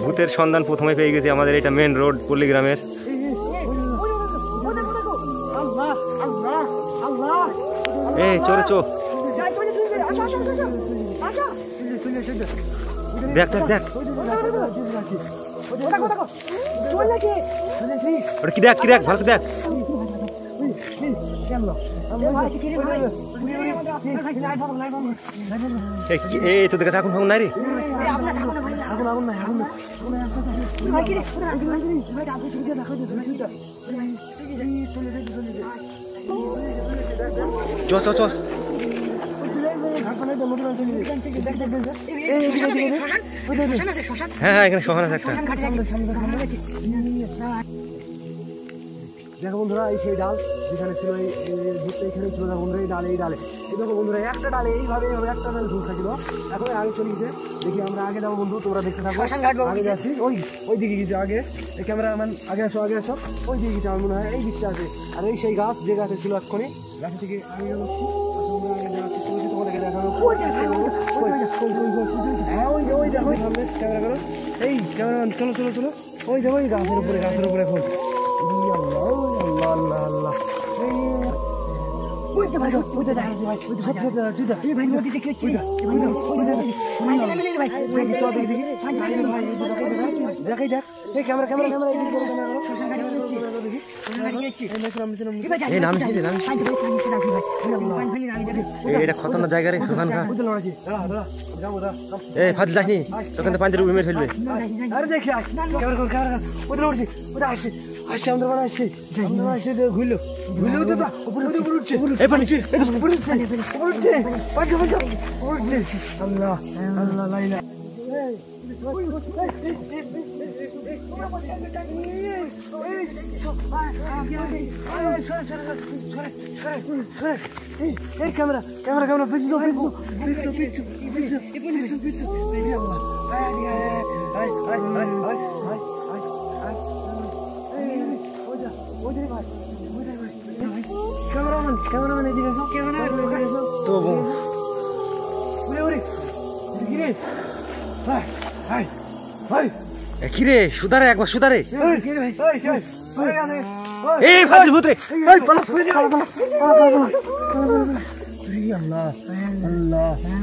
ভূতের সন্ধান প্রথমে পেয়ে গেছি আমাদের এটা মেন রোড পল্লীগ্রামের। এই চোরে চো, দেখ দেখ দেখ কি দেখ কি দেখ ভালো দেখ। এই তোদের কাছে আগুন ফাগুন নাই রে? চ চ চ, হ্যাঁ হ্যাঁ এখানে শ্মশান আছে একটা। দেখো বন্ধুরা, এই সেই ডাল যেখানে ছিল, এখানে ছিল না বন্ধুরা, এই ডালে এই দেখো বন্ধুরা, একটা ডালে এইভাবে একটা ডালে ঝুল খাচ্ছিল। এখন আগে চলে গেছে, দেখি আমরা আগে যাবো বন্ধু, তোমরা দেখতে থাকো। আগে যাচ্ছি, ওই দিকে গেছে আগে, এই ক্যামেরা আগে আসো ওই দিকে গেছে আমার মনে হয়, এই দিকটা আছে। আর এই সেই গাছ, যে গাছে ছিল এক্ষুনি, গাছ থেকে আগে যাচ্ছি। তোমাদেরকে দেখানো, হ্যাঁ ওই দেখো সামনে ক্যামেরা করো, এই ক্যামেরাম্যান চলো চলো চলো, ওই দেখো এই গাছের উপরে এখন এটা খতরনাক জায়গা রে, ওখানকার এই ফাঁসি যাসনি, তখন তো পাঁচের উপরে মেরে ফেলবে। আরে দেখি ওদের উঠছি, ওটা আসছে আসছে আমাদের বাড়ি আসছে, আমাদের বাড়ি আসছে, ঘুরলো তো উপরে উঠছে, এই পানিছে উপরে উঠছে আল্লাহ আল্লাহ লাইলা। এই ক্যামেরা পিছু ক্যামেরাম্যান এদিকে এসো, তো কি রে সুধারে, একবার সুধারে, এই ফাঁসি ভূত রে, আল্লাহ আল্লাহ।